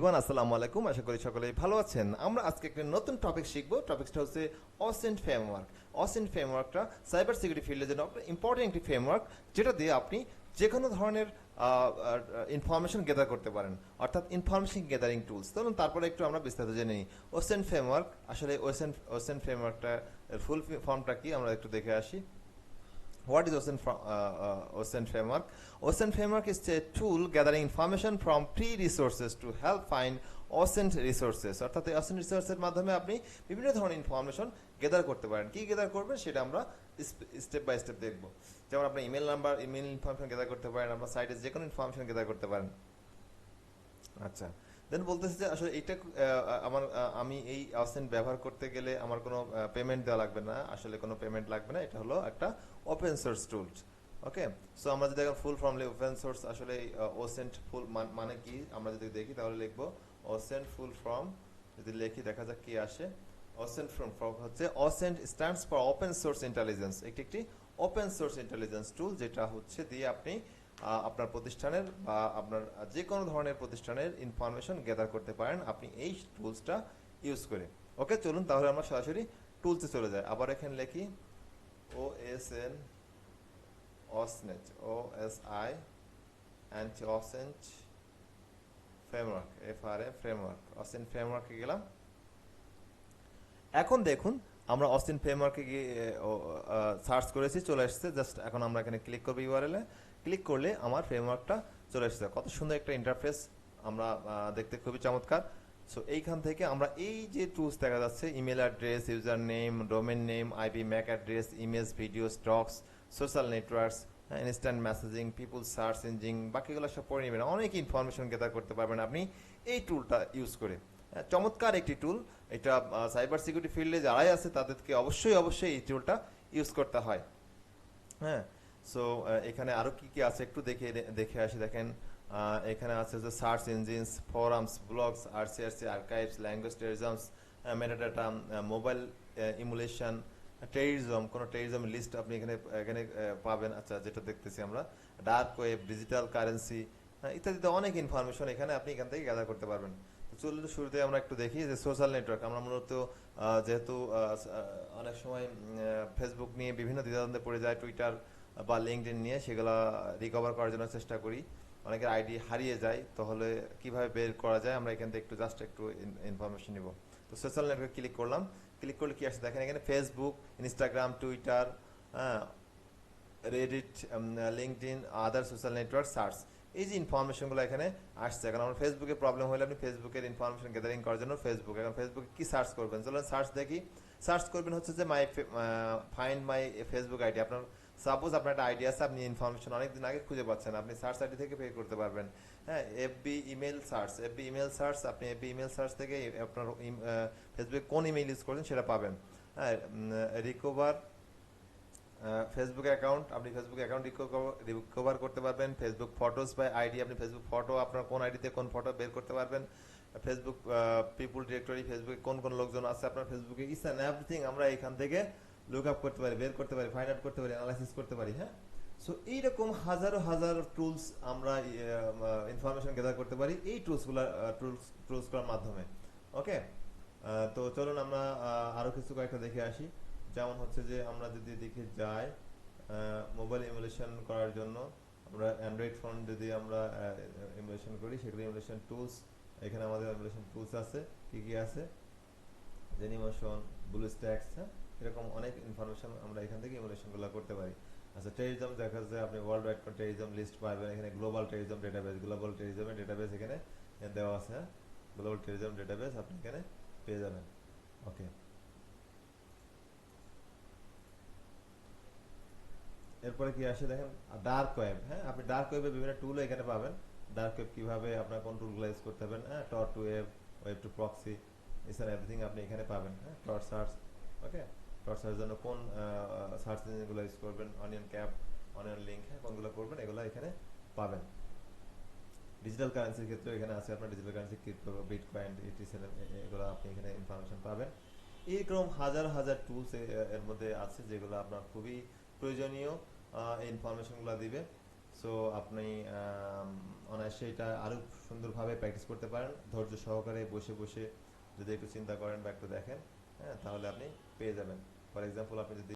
Everyone, আসসালামু আলাইকুম। আশা করি সকলেই ভালো আছেন। আমরা আজকে একটা নতুন টপিক শিখব। টপিকটা হচ্ছে অসেন্ট ফ্রেমওয়ার্ক। অসেন্ট ফ্রেমওয়ার্কটা সাইবার সিকিউরিটি ফিল্ডের জন্য একটা ইম্পর্টেন্ট একটি ফ্রেমওয়ার্ক, যেটা দিয়ে আপনি যে কোনো ধরনের ইনফরমেশন গ্যাদার করতে পারেন, অর্থাৎ ইনফরমেশন গ্যাদারিং টুলস। ধরুন তারপরে একটু আমরা বিস্তারিত জেনে নিই। ওসেন্ট ফ্রেমওয়ার্ক, আসলে ওসেন্ট ফ্রেমওয়ার্কটা ফুল ফর্মটা কি আমরা একটু দেখে আসি। What is OSINT framework? OSINT framework is a tool gathering information from pre-resources to help find OSINT resources. অর্থাৎ এই OSINT resources মাধ্যমে আপনি বিভিন্ন ধরনের ইনফরমেশন গেদার করতে পারেন। কি গেদার করবেন সেটা আমরা স্টেপ বাই স্টেপ দেখব। যেমন আপনি email number, email information gather করতে পারেন, আপনার সাইটে যে কোনো ইনফরমেশন গেদার করতে পারেন। আচ্ছা, দেন বলতেছে যে আসলে এইটা আমি এই অসেন্ট ব্যবহার করতে গেলে আমার কোনো পেমেন্ট দেওয়া লাগবে না। আসলে কোনো পেমেন্ট লাগবে না, এটা হলো একটা ওপেন সোর্স টুলস। ওকে, সো আমরা যদি এখন ফুল ফর্মলি ওপেন সোর্স, আসলে ওসেন্ট ফুল মানে কি আমরা যদি দেখি তাহলে লিখবো ওসেন্ট ফুল ফর্ম। যদি লিখি দেখা যাক কি আসে। ওসেন্ট ফর্ম হচ্ছে OSINT stands for open source intelligence. একটি ওপেন সোর্স ইন্টেলিজেন্স টুল, যেটা হচ্ছে দিয়ে আপনি আপনার প্রতিষ্ঠানের বা আপনার যে কোনো ধরনের প্রতিষ্ঠানের ইনফরমেশন গ্যাদার করতে পারেন আপনি এই টুলসটা ইউজ করে। ওকে, চলুন তাহলে আমরা সরাসরি টুলসে চলে যাই। আবার এখানে লিখি OSN OSNet OSI and OSENT framework FRA framework OSENT ফ্রেমওয়ার্কে গেলাম। এখন দেখুন আমরা অসিন ফ্রেমওয়ার্কে গিয়ে সার্চ করেছি, চলে এসেছে। জাস্ট এখন আমরা এখানে ক্লিক করবো, ইউআরএল এ ক্লিক করলে আমার ফ্রেমওয়ার্কটা চলে এসেছে। কত সুন্দর একটা ইন্টারফেস, আমরা দেখতে খুবই চমৎকার। সো এইখান থেকে আমরা এই যে টুলস দেখা যাচ্ছে, email address, user name, domain name, IP MAC address, image, video, stocks, social networks, instant messaging, people search engine, বাকিগুলো সব পড়ে নেবেন। অনেক ইনফরমেশন গেদার করতে পারবেন আপনি এই টুলটা ইউজ করে। চমৎকার একটি টুল। এটা সাইবার সিকিউরিটি ফিল্ডে যারাই আছে তাদেরকে অবশ্যই এই টুলটা ইউজ করতে হয়। হ্যাঁ, সো এখানে আরো কি কি আছে একটু দেখে আসি। দেখেন এখানে আছে যে search engines, forums, blogs, RC RC, archives, language terrorisms, metadata, mobile emulation, terrorism, কোনো টেরিজম লিস্ট আপনি এখানে এখানে পাবেন। আচ্ছা, যেটা দেখতেছি আমরা ডার্ক ওয়েব, ডিজিটাল কারেন্সি ইত্যাদিতে অনেক ইনফরমেশন এখানে আপনি এখান থেকে গ্যাদার করতে পারবেন। তো চলুন শুরুতে আমরা একটু দেখি যে সোশ্যাল নেটওয়ার্ক। আমরা মূলত যেহেতু অনেক সময় ফেসবুক নিয়ে বিভিন্ন দ্বিধাদ্বন্দ্বে পড়ে যায়, টুইটার বা লিঙ্কডইন নিয়ে, সেগুলো রিকভার করার জন্য চেষ্টা করি। অনেকের আইডি হারিয়ে যায়, তাহলে কিভাবে বের করা যায় আমরা এখান থেকে একটু জাস্ট একটু ইনফরমেশন নিব। তো সোশ্যাল নেটওয়ার্ক ক্লিক করলাম। ক্লিক করলে কি আসছে দেখেন, এখানে Facebook, Instagram, Twitter, Reddit, LinkedIn, আদার সোশ্যাল নেটওয়ার্ক সার্চ, এই যে ইনফরমেশনগুলো এখানে আসছে। এখন আমার ফেসবুকে প্রবলেম হলে আপনি ফেসবুকের ইনফরমেশন গ্যাদারিং করার জন্য ফেসবুক, এখন ফেসবুকে কি সার্চ করবেন, চলুন সার্চ দেখি। সার্চ করবেন হচ্ছে যে ফাইন্ড মাই ফেসবুক আইডি। আপনার সাপোজ আপনার একটা আইডি আছে, আপনি ইনফরমেশন অনেকদিন আগে খুঁজে পাচ্ছেন, আপনি সার্চ আইডি থেকে বের করতে পারবেন। হ্যাঁ, এফবি ইমেল সার্চ, আপনি এফবি ইমেল সার্চ থেকে আপনার ফেসবুকে কোন ইমেল ইউজ করছেন সেটা পাবেন। হ্যাঁ, রিকভার ফেসবুক অ্যাকাউন্ট, আপনি ফেসবুক অ্যাকাউন্ট রিকভার করতে পারবেন। ফেসবুক ফটোস বাই আইডি, আপনি ফেসবুক ফটো, আপনার কোন আইডিতে কোন ফটো বের করতে পারবেন। ফেসবুক পিপুল ডিরেক্টরি, ফেসবুকে কোন কোন লোকজন আছে আপনার ফেসবুকে, ইস অ্যান্ড এভরিথিং আমরা এখান থেকে লুক আপ করতে পারি, বের করতে পারি, ফাইন্ড আউট করতে পারি, অ্যানালাইসিস করতে পারি। হ্যাঁ, সো এইরকম হাজারো হাজার টুলস আমরা ইনফরমেশন গ্যাদার করতে পারি এই টুলসগুলোর মাধ্যমে। ওকে, তো চলুন আমরা আরো কিছু কয়েকটা দেখে আসি। যেমন হচ্ছে যে আমরা যদি দেখে যাই মোবাইল ইমুলেশন করার জন্য, আমরা অ্যান্ড্রয়েড ফোন যদি আমরা ইমুলেশন করি, সেগুলো ইমুলেশন টুলস, এখানে আমাদের ইমুলেশন টুলস আছে। কি কি আছে, জেনিমোশন, ব্লু স্ট্যাক্স, হ্যাঁ, এরকম অনেক ইনফরমেশন আমরা এখান থেকে ইমুলেশনগুলো করতে পারি। আচ্ছা, টেরিজম দেখা যায় আপনি ওয়ার্ল্ড ওয়াইড টেরিজম লিস্ট পাবেন। এখানে গ্লোবাল টেরিজম ডেটাবেস, গ্লোবাল টেরিজমের ডেটাবেস এখানে দেওয়া আছে। হ্যাঁ, গ্লোবাল টেরিজম ডেটাবেস আপনি এখানে পেয়ে যাবেন। ওকে, এরপরে কি আসে দেখেন, ডার্ক ওয়েব। হ্যাঁ, আপনি ডার্ক ওয়েবে বিভিন্ন টুল এখানে পাবেন। ডার্ক ওয়েব কিভাবে আপনার কোন টুলগুলো ইউজ করতে হবে, হ্যাঁ, Tor to web, web to proxy, এছাড়া এভরিথিং আপনি এখানে পাবেন। হ্যাঁ, টর সার্চ, ওকে, টর সার্চের জন্য কোন সার্চ ইঞ্জিনগুলো ইউজ করবেন, অনিয়ন ক্যাপ, অনিয়ন লিঙ্ক, হ্যাঁ, কোনগুলো করবেন এগুলো এখানে পাবেন। ডিজিটাল কারেন্সির ক্ষেত্রে এখানে আছে আপনার ডিজিটাল কারেন্সি, ক্রিপ্টো, বিটকয়েন, ইটিসিএল, এগুলো আপনি এখানে ইনফরমেশন পাবেন। এরকম হাজার হাজার টুলস এর মধ্যে আছে যেগুলো আপনার খুবই প্রয়োজনীয় ইনফরমেশনগুলো দিবে। সো আপনি অনায়াসে এটা আরো সুন্দরভাবে প্র্যাকটিস করতে পারেন, ধৈর্য সহকারে বসে বসে যদি একটু চিন্তা করেন বা একটু দেখেন, হ্যাঁ, তাহলে আপনি পেয়ে যাবেন। ফর এক্সাম্পল, আপনি যদি